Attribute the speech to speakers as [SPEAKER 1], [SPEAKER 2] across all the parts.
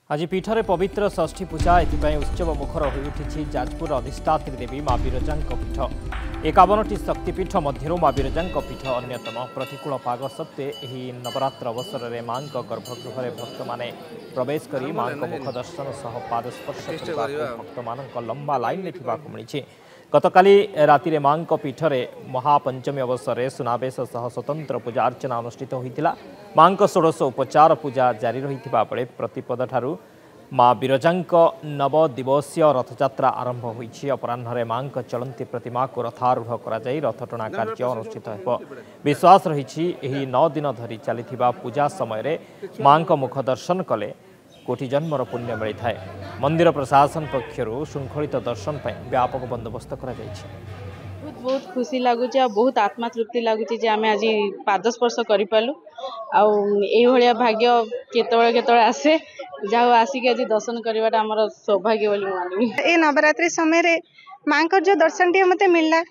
[SPEAKER 1] आज पीठरे पवित्र षष्ठी पूजा एथपाई उत्सव मुखर हो उठी जाजपुर अधिष्ठात्री देवी माँ विरजा पीठ 51टी शक्तिपीठ मध्य माँ विरजा पीठ अन्यतम। प्रतिकूल पाग सत्वे यह नवरात्र अवसर में माँ गर्भगृह भक्त मैंने प्रवेश कर माँ मुख दर्शन सह पादस्पर्श भक्त मान लंबा लाइन में मिली। गतकाली राति माँ पीठरे महापंचमी अवसर में सुनावेश सह स्वतंत्र पूजा अर्चना अनुष्ठित होता। माँ षोडश उपचार पूजा जारी रही बेले प्रतिपद ठारू माँ विरजा नव दिवसीय रथयात्रा आरंभ होती। अपराह्न माँ चलती प्रतिमा को रथारूढ़ कर रथटणा कार्य अनुष्ठित हो। विश्वास रही 9 दिन धरी चली पूजा समय माँ मुख दर्शन कले कोटि जन्मर पुण्य मिलता है। मंदिर प्रशासन पक्षर श्रृंखलित दर्शन पर व्यापक बंदोबस्त कर
[SPEAKER 2] बहुत खुशी लगुच बहुत आत्मा तृप्ति लगुच आम आज पादस्पर्श करूँ आया भाग्य केतवे आसे जाओ आसिक आज दर्शन करवाटा आम सौभाग्य मानी।
[SPEAKER 3] ये नवरात्रि समय माँ को जो दर्शन टी मत मिलला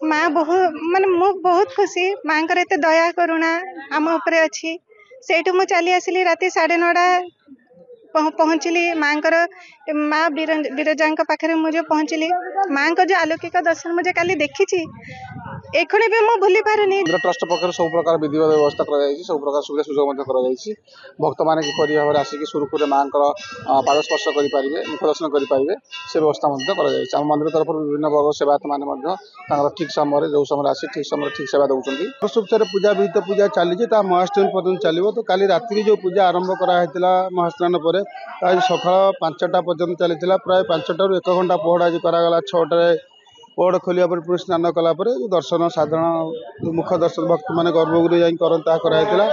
[SPEAKER 3] माँ बहुत माने मु बहुत खुशी माँ एत दया करुणा आम उपरे अच्छी से चली आसली राति 9:30 पहुँचली माँ विरजा पाखे मुझे पहुँचली। माँ को जो अलौकिक दर्शन मुझे काली देखी एखुणी भी मुझे भूली पारुनी।
[SPEAKER 4] ट्रस्ट पक्ष सब प्रकार विधि व्यवस्था सब प्रकार सुविधा सुजोग भक्त मैंने किपरि भाव आसिक सुरुखुरे माँ पादस्पर्श करेंगे मुख दर्शन करेंगे से व्यवस्था आम मंदिर तरफ विभिन्न वर्ग सेवायत मैंने ठीक समय जो समय आसी ठीक समय ठीक सेवा दौरान सुचार पूजा विहित पूजा चली महाष्टमी पर्यटन चलो। तो काली रात्रि जो पूजा आरंभ कराइला महास्नान पर आज सका 5टा पर्यटन चली प्राय 5टारू 1 घंटा पहड़ आज कराला 6टार पहड़ खोलिया पर पुरी स्नान कलापर दर्शन साधारण मुख दर्शन भक्त मैंने गर्भगृह जाकर कराइला।